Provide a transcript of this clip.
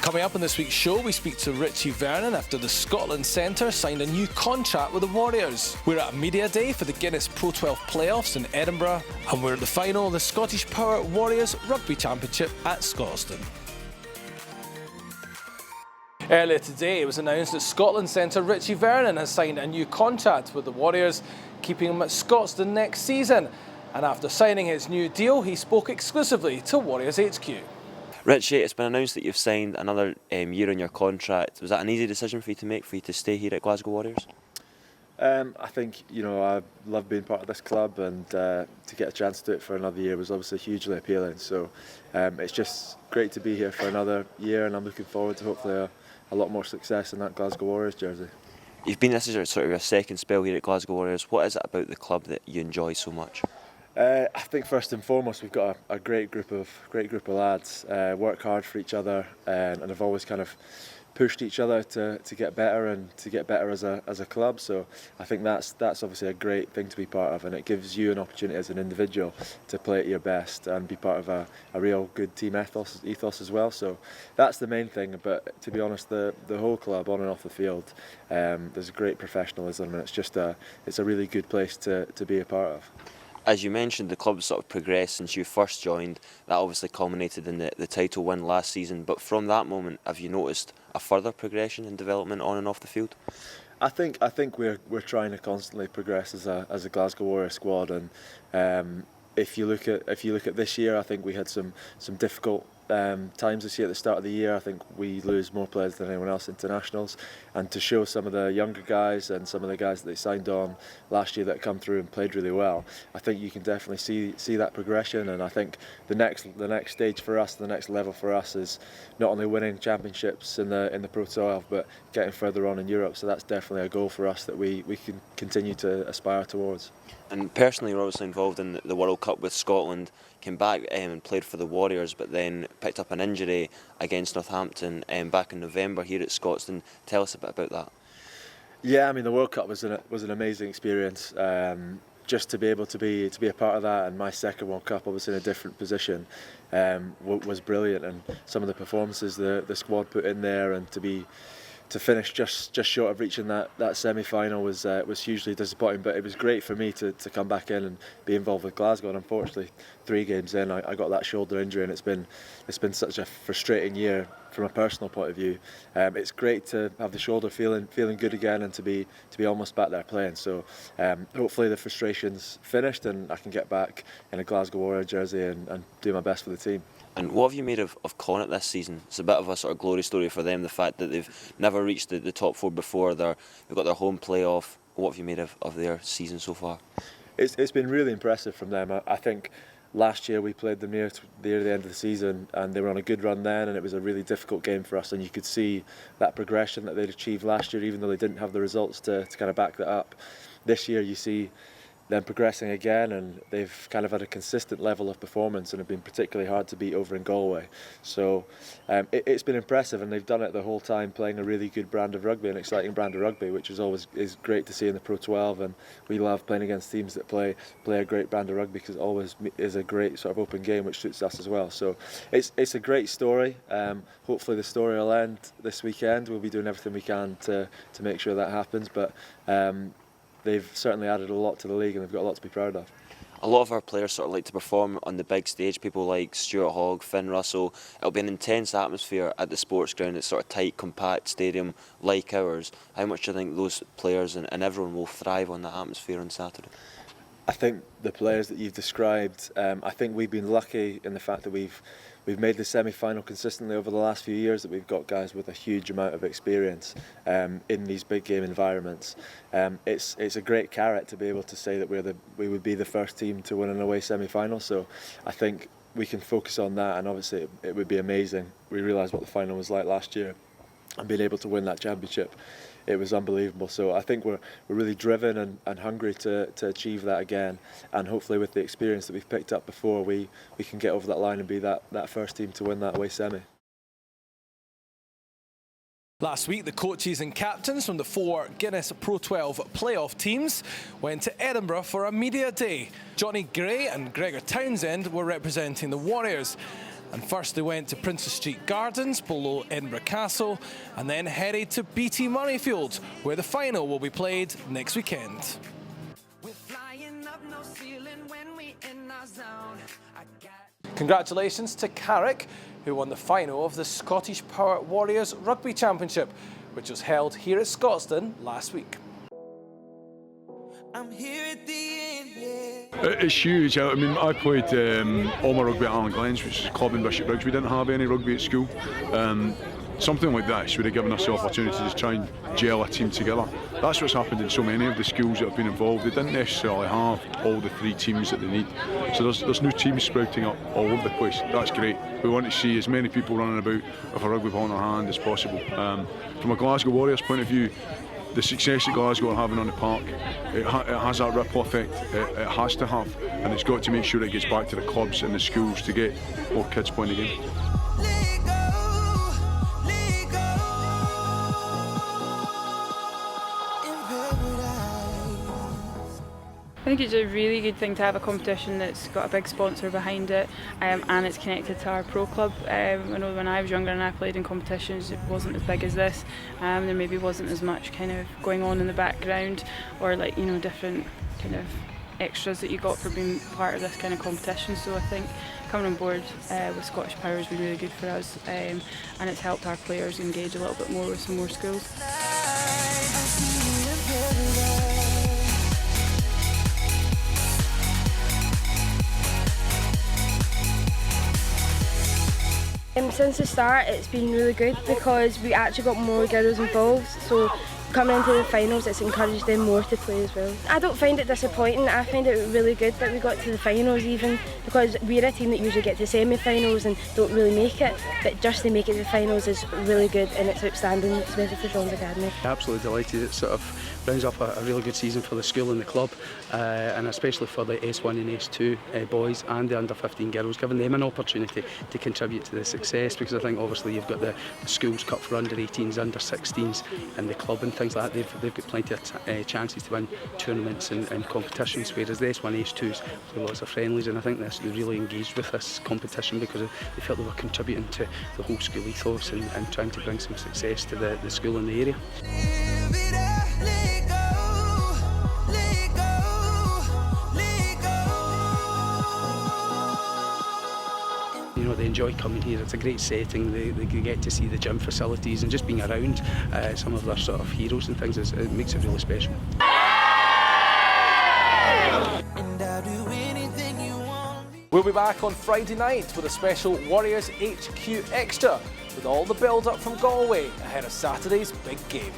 Coming up on this week's show, we speak to Richie Vernon after the Scotland centre signed a new contract with the Warriors. We're at a media day for the Guinness Pro12 Play-Offs in Edinburgh, and we're at the final of the Scottish Power Warriors Rugby Championship at Scotstoun. Earlier today, it was announced that Scotland centre Richie Vernon has signed a new contract with the Warriors, keeping him at Scotstoun next season. And after signing his new deal, he spoke exclusively to Warriors HQ. Richie, it's been announced that you've signed another year on your contract. Was that an easy decision for you to make, for you to stay here at Glasgow Warriors? I think, I love being part of this club, and to get a chance to do it for another year was obviously hugely appealing. So it's just great to be here for another year, and I'm looking forward to hopefully a lot more success in that Glasgow Warriors jersey. This is sort of your second spell here at Glasgow Warriors. What is it about the club that you enjoy so much? I think first and foremost we've got a great group of lads. Work hard for each other, and have always kind of pushed each other to get better and to get better as a club. So I think that's obviously a great thing to be part of, and it gives you an opportunity as an individual to play at your best and be part of a real good team ethos as well. So that's the main thing. But to be honest, the whole club on and off the field, there's great professionalism, and it's a really good place to be a part of. As you mentioned, the club's sort of progressed since you first joined. That obviously culminated in the title win last season. But from that moment, have you noticed a further progression and development on and off the field? I think we're trying to constantly progress as a Glasgow Warriors squad, and if you look at this year, I think we had some difficult times this year at the start of the year. I think we lose more players than anyone else internationals, and to show some of the younger guys and some of the guys that they signed on last year that come through and played really well, I think you can definitely see that progression. And I think the next stage for us, the next level for us, is not only winning championships in the Pro12 but getting further on in Europe. So that's definitely a goal for us that we can continue to aspire towards. And personally, you're obviously involved in the World Cup with Scotland. Came back and played for the Warriors, but then picked up an injury against Northampton back in November here at Scotstoun. Tell us a bit about that. Yeah, I mean, the World Cup was an amazing experience. Just to be able to be a part of that, and my second World Cup, obviously in a different position, was brilliant. And some of the performances the squad put in there, and to finish just short of reaching that semi-final was hugely disappointing. But it was great for me to come back in and be involved with Glasgow. And unfortunately, 3 games in, I got that shoulder injury, and it's been such a frustrating year from a personal point of view. It's great to have the shoulder feeling good again, and to be almost back there playing. So hopefully the frustration's finished, and I can get back in a Glasgow Warrior jersey and do my best for the team. And what have you made of Connacht this season? It's a bit of a sort of glory story for them, the fact that they've never reached the top 4 before. They've got their home playoff. What have you made of their season so far? It's been really impressive from them. I think last year we played them near the end of the season, and they were on a good run then, and it was a really difficult game for us, and you could see that progression that they'd achieved last year, even though they didn't have the results to kind of back that up. This year you see them progressing again, and they've kind of had a consistent level of performance and have been particularly hard to beat over in Galway. So it's been impressive, and they've done it the whole time, playing a really good brand of rugby, an exciting brand of rugby, which is great to see in the Pro12. And we love playing against teams that play a great brand of rugby, because it always is a great sort of open game, which suits us as well. So it's a great story. Hopefully the story will end this weekend. We'll be doing everything we can to make sure that happens, but they've certainly added a lot to the league, and they've got a lot to be proud of. A lot of our players sort of like to perform on the big stage. People like Stuart Hogg, Finn Russell. It'll be an intense atmosphere at the Sportsground. It's sort of tight, compact stadium like ours. How much do you think those players and everyone will thrive on that atmosphere on Saturday? I think the players that you've described, I think we've been lucky in the fact that we've made the semi-final consistently over the last few years, that we've got guys with a huge amount of experience in these big game environments. It's a great carrot to be able to say that we would be the first team to win an away semi-final. So I think we can focus on that, and obviously it would be amazing. We realised what the final was like last year, and being able to win that championship, it was unbelievable. So I think we're really driven and hungry to achieve that again, and hopefully with the experience that we've picked up before, we can get over that line and be that first team to win that away semi. Last week, the coaches and captains from the 4 Guinness Pro12 Play-Off teams went to Edinburgh for a media day. Johnny Gray and Gregor Townsend were representing the Warriors. And first they went to Princes Street Gardens below Edinburgh Castle and then headed to BT Murrayfield, where the final will be played next weekend. Congratulations to Carrick, who won the final of the Scottish Power Warriors Rugby Championship, which was held here at Scotstoun last week. I'm here at the end, It's huge. I mean, I played all my rugby at Allen Glens, which is a club in Bishopbriggs. We didn't have any rugby at school. Something like this would have given us the opportunity to just try and gel a team together. That's what's happened in so many of the schools that have been involved. They didn't necessarily have all the 3 teams that they need. So there's new teams sprouting up all over the place. That's great. We want to see as many people running about with a rugby ball in their hand as possible. From a Glasgow Warriors point of view, the success that Glasgow are having on the park, it has that ripple effect. It has to have, and it's got to make sure it gets back to the clubs and the schools to get more kids playing the game. I think it's a really good thing to have a competition that's got a big sponsor behind it, and it's connected to our pro club. I know when I was younger and I played in competitions, it wasn't as big as this. There maybe wasn't as much kind of going on in the background, or like, you know, different kind of extras that you got for being part of this kind of competition. So I think coming on board with Scottish Power has been really good for us, and it's helped our players engage a little bit more with some more schools. Since the start, it's been really good because we actually got more girls involved, so coming into the finals it's encouraged them more to play as well. I don't find it disappointing. I find it really good that we got to the finals, even because we're a team that usually get to semi-finals and don't really make it, but just to make it to the finals is really good and it's outstanding, especially for John's Academy. Absolutely delighted. It sort of rounds up a really good season for the school and the club, and especially for the S1 and S2 boys and the under 15 girls, giving them an opportunity to contribute to the success, because I think obviously you've got the Schools Cup for under 18s, under 16s and the club and things like that. They've got plenty of chances to win tournaments and competitions, whereas the S1 S2s play lots of friendlies, and I think they really engaged with this competition because they felt they were contributing to the whole school ethos and trying to bring some success to the school in the area. You know, they enjoy coming here. It's a great setting. They get to see the gym facilities, and just being around some of their sort of heroes and things, it makes it really special. We'll be back on Friday night with a special Warriors HQ Extra with all the build-up from Galway ahead of Saturday's big game.